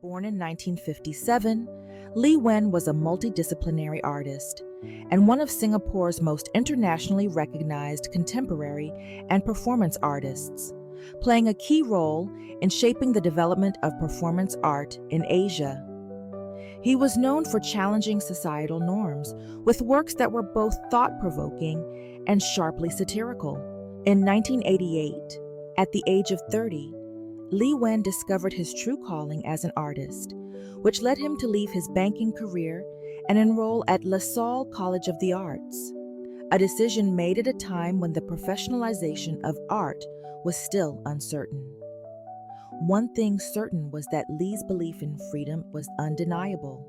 Born in 1957, Lee Wen was a multidisciplinary artist and one of Singapore's most internationally recognized contemporary and performance artists, playing a key role in shaping the development of performance art in Asia. He was known for challenging societal norms with works that were both thought-provoking and sharply satirical. In 1988, at the age of 30, Lee Wen discovered his true calling as an artist, which led him to leave his banking career and enroll at La Salle College of the Arts, a decision made at a time when the professionalization of art was still uncertain. One thing certain was that Lee's belief in freedom was undeniable,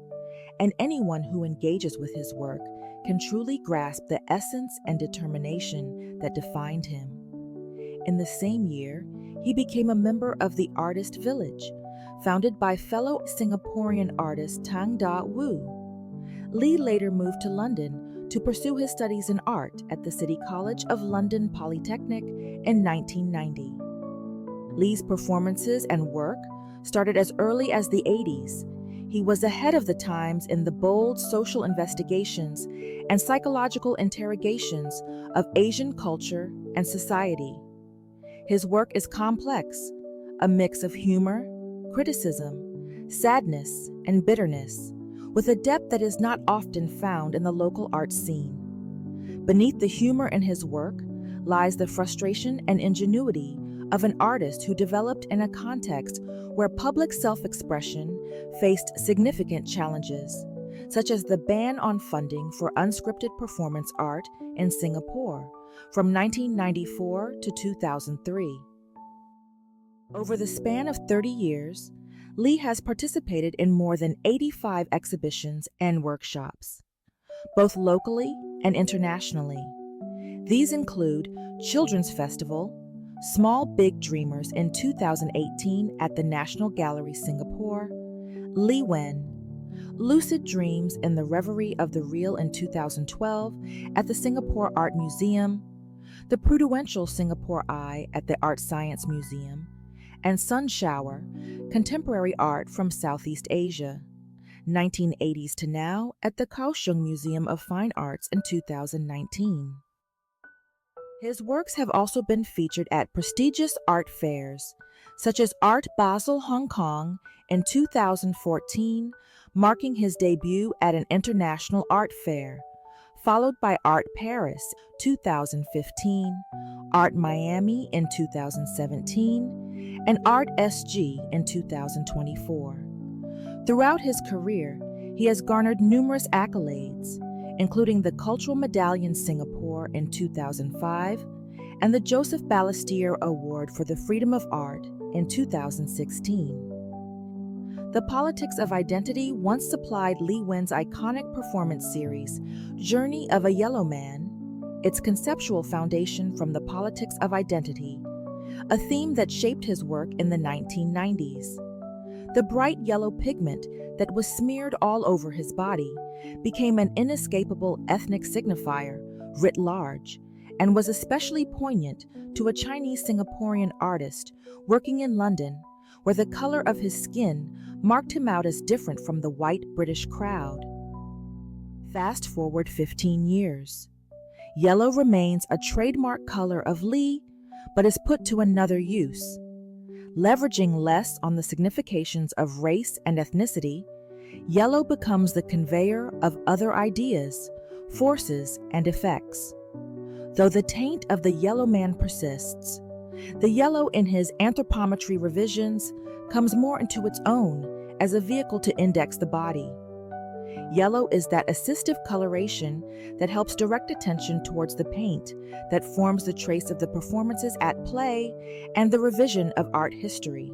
and anyone who engages with his work can truly grasp the essence and determination that defined him. In the same year, he became a member of the Artist Village, founded by fellow Singaporean artist Tang Da Wu. Lee later moved to London to pursue his studies in art at the City College of London Polytechnic in 1990. Lee's performances and work started as early as the 80s. He was ahead of the times in the bold social investigations and psychological interrogations of Asian culture and society. His work is complex, a mix of humor, criticism, sadness, and bitterness, with a depth that is not often found in the local art scene. Beneath the humor in his work lies the frustration and ingenuity of an artist who developed in a context where public self-expression faced significant challenges, such as the ban on funding for unscripted performance art in Singapore from 1994 to 2003. Over the span of 30 years, Lee has participated in more than 85 exhibitions and workshops, both locally and internationally. These include Children's Festival, Small Big Dreamers in 2018 at the National Gallery, Singapore, Lee Wen, Lucid Dreams in the Reverie of the Real in 2012 at the Singapore Art Museum, the Prudential Singapore Eye at the Art Science Museum, and Sun Shower, Contemporary Art from Southeast Asia, 1980s to now at the Kaohsiung Museum of Fine Arts in 2019. His works have also been featured at prestigious art fairs, such as Art Basel Hong Kong in 2014, marking his debut at an international art fair, followed by Art Paris 2015, Art Miami in 2017, and Art SG in 2024. Throughout his career, he has garnered numerous accolades, including the Cultural Medallion Singapore in 2005 and the Joseph Ballastier Award for the Freedom of Art in 2016. The Politics of Identity once supplied Lee Wen's iconic performance series, Journey of a Yellow Man, its conceptual foundation from the politics of identity, a theme that shaped his work in the 1990s. The bright yellow pigment that was smeared all over his body became an inescapable ethnic signifier writ large, and was especially poignant to a Chinese Singaporean artist working in London, where the color of his skin marked him out as different from the white British crowd. Fast forward 15 years. Yellow remains a trademark color of Lee, but is put to another use. Leveraging less on the significations of race and ethnicity, yellow becomes the conveyor of other ideas, forces, and effects. Though the taint of the yellow man persists, the yellow in his Anthropometry Revisions comes more into its own as a vehicle to index the body. Yellow is that assistive coloration that helps direct attention towards the paint that forms the trace of the performances at play and the revision of art history.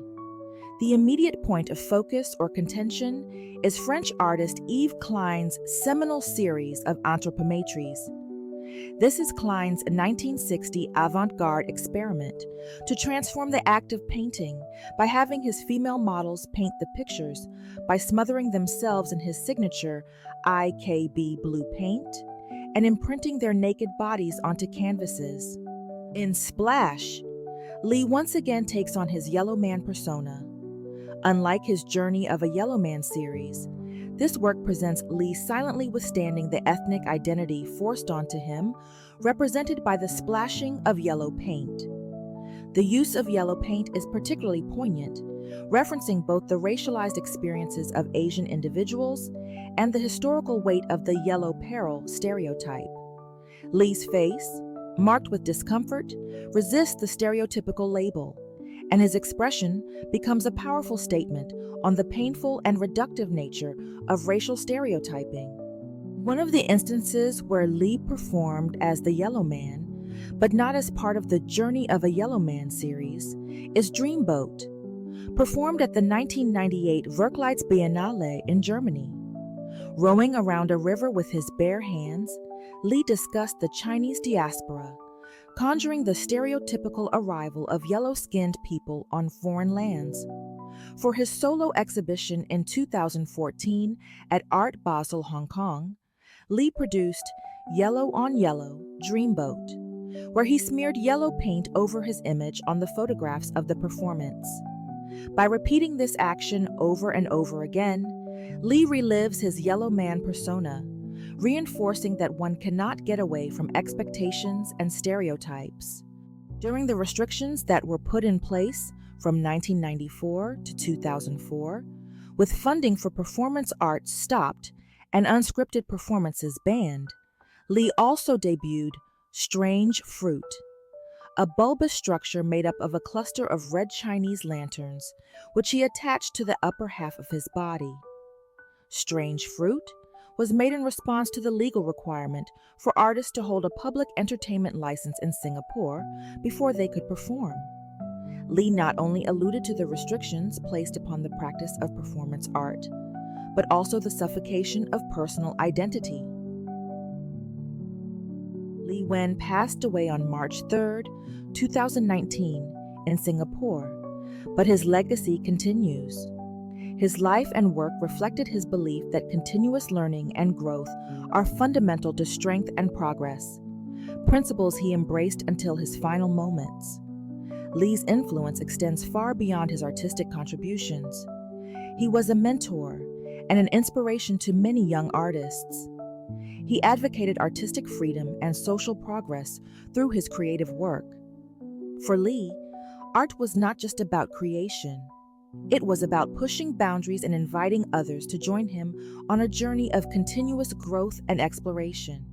The immediate point of focus or contention is French artist Yves Klein's seminal series of anthropometries. This is Klein's 1960 avant-garde experiment to transform the act of painting by having his female models paint the pictures by smothering themselves in his signature IKB blue paint and imprinting their naked bodies onto canvases. In Splash, Lee once again takes on his yellow man persona, Unlike his Journey of a Yellow Man series, this work presents Lee silently withstanding the ethnic identity forced onto him, represented by the splashing of yellow paint. The use of yellow paint is particularly poignant, referencing both the racialized experiences of Asian individuals and the historical weight of the yellow peril stereotype. Lee's face, marked with discomfort, resists the stereotypical label, and his expression becomes a powerful statement on the painful and reductive nature of racial stereotyping. One of the instances where Lee performed as the Yellow Man, but not as part of the Journey of a Yellow Man series, is Dreamboat, performed at the 1998 Verkleid's Biennale in Germany. Rowing around a river with his bare hands, Lee discussed the Chinese diaspora, conjuring the stereotypical arrival of yellow-skinned people on foreign lands. For his solo exhibition in 2014 at Art Basel, Hong Kong, Lee produced Yellow on Yellow, Dreamboat, where he smeared yellow paint over his image on the photographs of the performance. By repeating this action over and over again, Lee relives his Yellow Man persona, reinforcing that one cannot get away from expectations and stereotypes. During the restrictions that were put in place from 1994 to 2004, with funding for performance arts stopped and unscripted performances banned, Lee also debuted Strange Fruit, a bulbous structure made up of a cluster of red Chinese lanterns, which he attached to the upper half of his body. Strange Fruit was made in response to the legal requirement for artists to hold a public entertainment license in Singapore before they could perform. Lee not only alluded to the restrictions placed upon the practice of performance art, but also the suffocation of personal identity. Lee Wen passed away on March 3, 2019, in Singapore, but his legacy continues. His life and work reflected his belief that continuous learning and growth are fundamental to strength and progress, principles he embraced until his final moments. Lee's influence extends far beyond his artistic contributions. He was a mentor and an inspiration to many young artists. He advocated artistic freedom and social progress through his creative work. For Lee, art was not just about creation. It was about pushing boundaries and inviting others to join him on a journey of continuous growth and exploration.